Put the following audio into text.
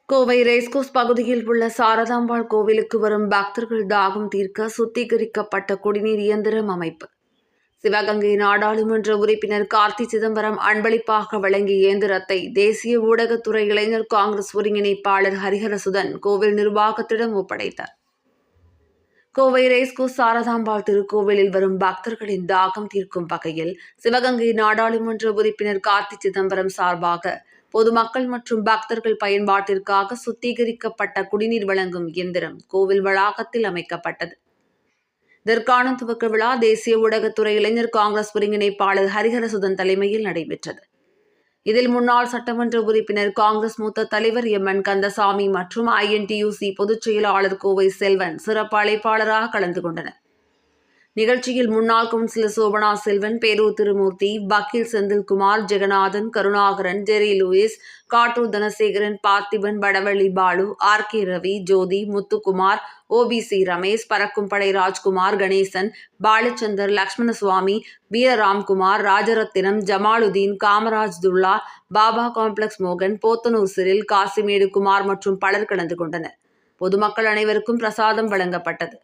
Kovai racecourse பகுதியில் உள்ள சாரதாம்பாள் கோவிலுக்கு வரும் பக்தர்கள் தாகம் தீர்க்க சுத்திகரிக்கப்பட்ட குடிநீர் இயந்திரம் அமைப்பு. சிவகங்கை நாடாளுமன்ற உறுப்பினர் கார்த்தி சிதம்பரம் அன்பளிப்பாக வழங்கிய இயந்திரத்தை தேசிய ஊடகத்துறை இளைஞர் காங்கிரஸ் ஒருங்கிணைப்பாளர் ஹரிஹரசுதன் கோவில் நிர்வாகத்திடம் ஒப்படைத்தார். கோவை ரேஸ்கோர்ஸ் சாரதாம்பாள் திருக்கோவிலில் வரும் பக்தர்களின் தாகம் தீர்க்கும் வகையில் சிவகங்கை நாடாளுமன்ற உறுப்பினர் கார்த்தி சிதம்பரம் சார்பாக பொதுமக்கள் மற்றும் பக்தர்கள் பயன்பாட்டிற்காக சுத்திகரிக்கப்பட்ட குடிநீர் வழங்கும் இயந்திரம் கோவில் வளாகத்தில் அமைக்கப்பட்டது. இதற்கான துவக்க விழா தேசிய ஊடகத்துறை இளைஞர் காங்கிரஸ் ஒருங்கிணைப்பாளர் ஹரிஹரசுதன் தலைமையில் நடைபெற்றது. இதில் முன்னாள் சட்டமன்ற உறுப்பினர் காங்கிரஸ் மூத்த தலைவர் எம்.என். கந்தசாமி மற்றும் INTUC பொதுச் செயலாளர் கோவை செல்வன் சிறப்பு அழைப்பாளராக கலந்து கொண்டனர். நிகழ்ச்சியில் முன்னாள் கவுன்சிலர் சோபனா செல்வன், பேரூர் திருமூர்த்தி, வக்கீல் செந்தில்குமார், ஜெகநாதன், கருணாகரன், ஜெரி லூயிஸ், காட்டூர் தனசேகரன், பார்த்திபன், வடவள்ளி பாலு, RK ரவி, ஜோதி, முத்துக்குமார், OBC ரமேஷ், பறக்கும்படை ராஜ்குமார், கணேசன், பாலச்சந்தர், லக்ஷ்மணசுவாமி, வீரராம்குமார், ராஜரத்தினம், ஜமாலுதீன், காமராஜ் துல்லா, பாபா காம்ப்ளெக்ஸ் மோகன், போத்தனூர் சிறில், காசிமேடு குமார் மற்றும் பலர் கலந்து கொண்டனர். பொதுமக்கள் அனைவருக்கும் பிரசாதம் வழங்கப்பட்டது.